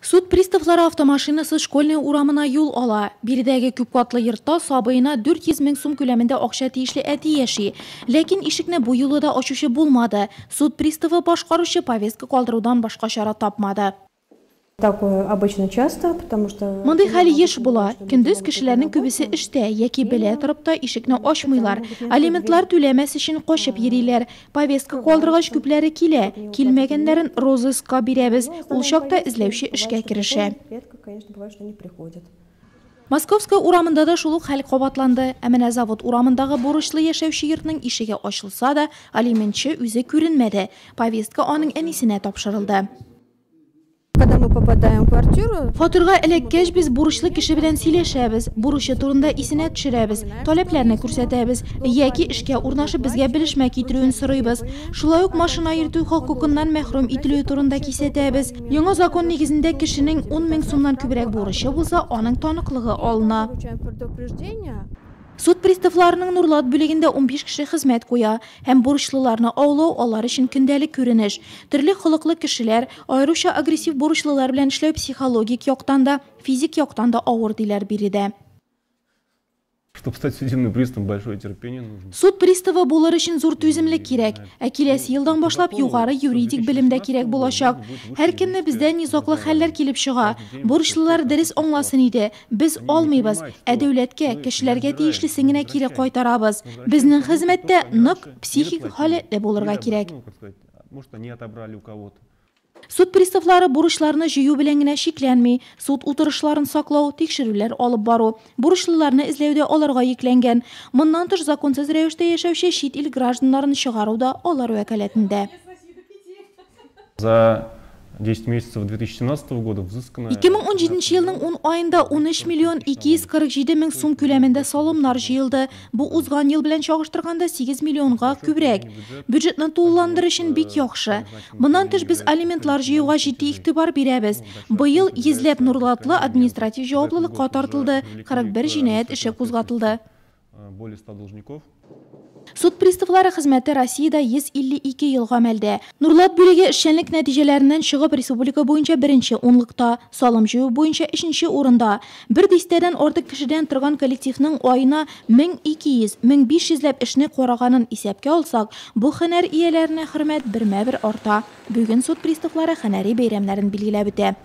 Суд приставлары автомашинасы школьный урамына юл ала. Биредәге күп катлы йортта сабыена 400 000 сум күләмендә акча тиешле әти яши. Ләкин ишекне бу юлы да ачучы булмады. Суд приставы башкаручы повестка калдырудан башка чара тапмады. Такое обычно часто, потому что... Мондый хәл еш була. Көндез кешеләрнең күбесе эштә яки белә торып та ишекне ачмыйлар. Алиментлар түләмәс өчен качып йөриләр. Повестка калдыргач күпләре килә. Килмәгәннәрен розыска бирәбез. Ул чакта эзләүче эшкә керешә. Московская урамында да шул ук хәл кабатланды. Әмма завод урамындагы бурычлы яшәүче йортның ишеге ачылса да, алиментче үзе күренмәде. Повестка аның әнисенә тапшырылды. Когда мы попадаем в квартиру... Фатирга эләккәч без бурычлы кеше белән сөйләшәбез, бурычы турында исенә төшерәбез, таләпләрне күрсәтәбез, яки эшкә урнашып безгә белешмә китерүен сорыйбыз. Шулай ук машина йөртү хокукыннан мәхрүм ителү турында кисәтәбез. Яңа закон нигезендә кешенең 10 000 сумнан күбрәк бурычы булса, аның таныклыгы алына. Суд приставларының Нурлат бүлегендә 15 кеше хезмәт куя, һәм бурычлыларны аулау алар өчен көндәлек күренеш. Төрле холыклы кешеләр, аеруча агрессив бурычлылар белән эшләү психологик яктан да, физик яктан да авыр диләр биредә. Чтобы стать судебным приставом, большое терпение нужно. Суд приставы булыр өчен зур түземлек кирәк. Киләсе елдан башлап югары юридик белемдә кирәк булачак. Һәр көнне бездә низаклы хәлләр килеп чыга. Бурычлылар дөрес аңласын иде. Без алмыйбыз, ә дәүләткә, кешеләргә тиешлесен генә кире кайтарабыз. Безнең хезмәттә нык психик халәтле булырга кирәк. Может, они отобрали у кого-то. Суд приставлары бурычларны җыю белән генә шикләнми, суд утырышларын саклау, тикшерүләр алып бару, бурычлыларны эзләүдә аларга йөкләнгән. Моннан тыш законсыз рәвештә яшәүче чит ил гражданнарын чыгару да алар вәкаләтендә. За 10 месяцев 2017 года взыскано... 2017 елның 10 айында 13 миллион 247 000 сум күләмендә салымнар җыелды. Бу узган ел белән чагыштырганда 8 миллионга күбрәк. Бюджетны тулыландыру өчен бик яхшы. Моннан тыш без алиментлар җыюга җитди игътибар бирәбез. Быел йөзләп Нурлатлы административ җаваплылыкка тартылды, 41 җинаять эше кузгатылды. Более 100 должников. Суд приставлары хезмәте Россиядә 152 ел гамәлдә. Нурлат бүлеге эшчәнлек нәтиҗәләреннән чыгып республика буенча 1-нче унлыкта, салым җыю буенча 3-нче урында. Бер дистәдән артык кешедән торган коллективның аена 1200-1500 ләп эшне караганын исәпкә алсак, бу һөнәр ияләренә хөрмәт бермә-бер арта. Бүген суд приставлары һөнәри бәйрәмнәрен билгеләп үтә.